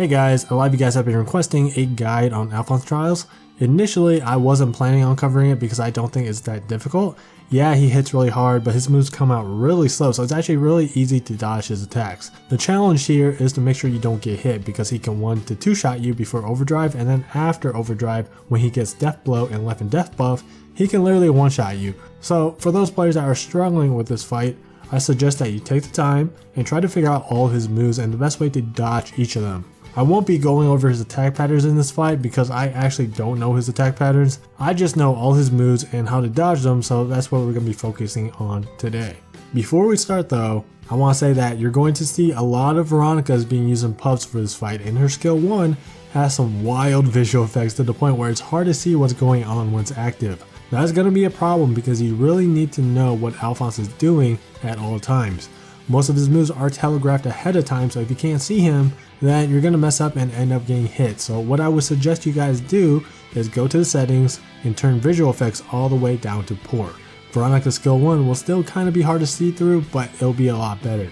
Hey guys, a lot of you guys have been requesting a guide on Alfonse Trials. Initially, I wasn't planning on covering it because I don't think it's that difficult. Yeah, he hits really hard, but his moves come out really slow, so it's actually really easy to dodge his attacks. The challenge here is to make sure you don't get hit because he can 1 to 2 shot you before overdrive, and then after overdrive, when he gets death blow and left and death buff, he can literally 1-shot you. So for those players that are struggling with this fight, I suggest that you take the time and try to figure out all of his moves and the best way to dodge each of them. I won't be going over his attack patterns in this fight because I actually don't know his attack patterns. I just know all his moves and how to dodge them, so that's what we're going to be focusing on today. Before we start though, I want to say that you're going to see a lot of Veronica's being used in POVs for this fight, and her skill 1 has some wild visual effects to the point where it's hard to see what's going on when it's active. That's going to be a problem because you really need to know what Alfonse is doing at all times. Most of his moves are telegraphed ahead of time, so if you can't see him, then you're going to mess up and end up getting hit. So what I would suggest you guys do is go to the settings and turn visual effects all the way down to poor. Veronica's skill 1 will still kind of be hard to see through, but it'll be a lot better.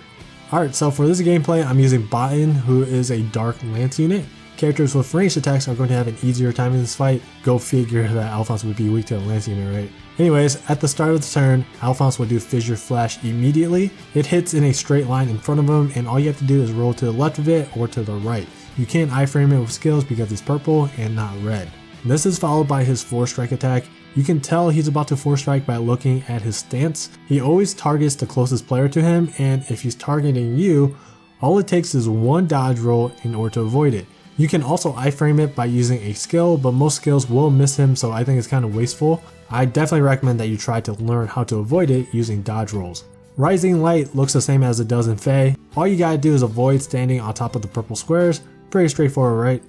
Alright, so for this gameplay, I'm using Botan, who is a dark lance unit. Characters with ranged attacks are going to have an easier time in this fight. Go figure that Alfonse would be weak to a lance unit, right? Anyways, at the start of the turn, Alfonse will do Fissure Flash immediately. It hits in a straight line in front of him, and all you have to do is roll to the left of it or to the right. You can't iframe it with skills because it's purple and not red. This is followed by his 4-strike attack. You can tell he's about to 4-strike by looking at his stance. He always targets the closest player to him, and if he's targeting you, all it takes is 1 dodge roll in order to avoid it. You can also iframe it by using a skill, but most skills will miss him, so I think it's kind of wasteful. I definitely recommend that you try to learn how to avoid it using dodge rolls. Rising Light looks the same as it does in Fae. All you gotta do is avoid standing on top of the purple squares. Pretty straightforward, right?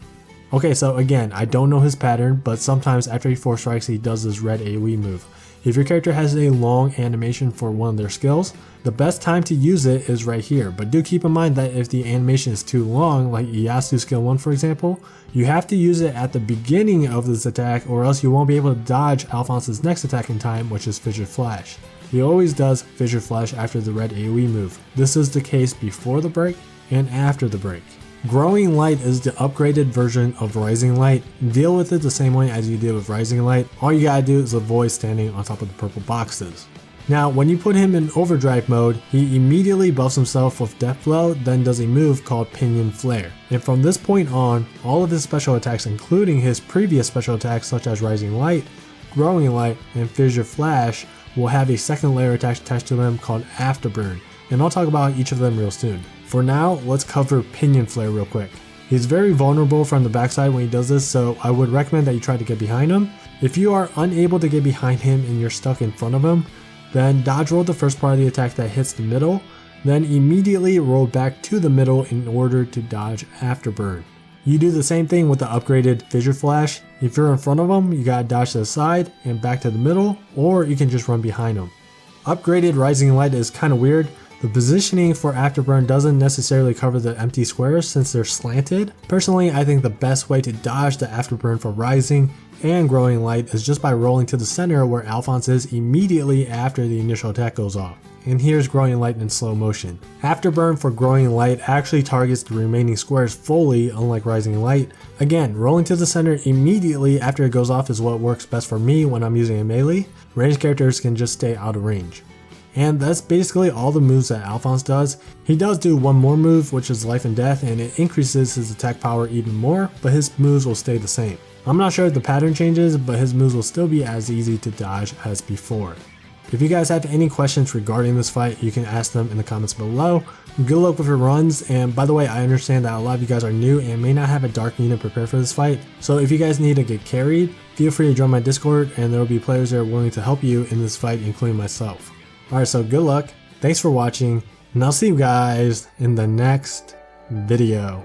Okay, so again, I don't know his pattern, but sometimes after he 4-strikes, he does this red AoE move. If your character has a long animation for one of their skills, the best time to use it is right here, but do keep in mind that if the animation is too long, like Ieyasu skill 1 for example, you have to use it at the beginning of this attack or else you won't be able to dodge Alfonse's next attack in time, which is Fissure Flash. He always does Fissure Flash after the red AoE move. This is the case before the break and after the break. Growing Light is the upgraded version of Rising Light. Deal with it the same way as you did with Rising Light. All you gotta do is avoid standing on top of the purple boxes. Now, when you put him in overdrive mode, he immediately buffs himself with Death Blow, then does a move called Pinion Flare. And from this point on, all of his special attacks, including his previous special attacks such as Rising Light, Growing Light, and Fissure Flash, will have a second layer attached to them called Afterburn. And I'll talk about each of them real soon. For now, let's cover Pinion Flare real quick. He's very vulnerable from the backside when he does this, so I would recommend that you try to get behind him. If you are unable to get behind him and you're stuck in front of him, then dodge roll the first part of the attack that hits the middle, then immediately roll back to the middle in order to dodge Afterburn. You do the same thing with the upgraded Fissure Flash. If you're in front of him, you gotta dodge to the side and back to the middle, or you can just run behind him. Upgraded Rising Light is kind of weird. The positioning for Afterburn doesn't necessarily cover the empty squares since they're slanted. Personally, I think the best way to dodge the Afterburn for Rising and Growing Light is just by rolling to the center where Alfonse is immediately after the initial attack goes off. And here's Growing Light in slow motion. Afterburn for Growing Light actually targets the remaining squares fully, unlike Rising Light. Again, rolling to the center immediately after it goes off is what works best for me when I'm using a melee. Ranged characters can just stay out of range. And that's basically all the moves that Alfonse does. He does do one more move, which is Life and Death, and it increases his attack power even more, but his moves will stay the same. I'm not sure if the pattern changes, but his moves will still be as easy to dodge as before. If you guys have any questions regarding this fight, you can ask them in the comments below. Good luck with your runs, and by the way, I understand that a lot of you guys are new and may not have a dark unit prepared for this fight, so if you guys need to get carried, feel free to join my Discord and there will be players there willing to help you in this fight, including myself. Alright, so good luck, thanks for watching, and I'll see you guys in the next video.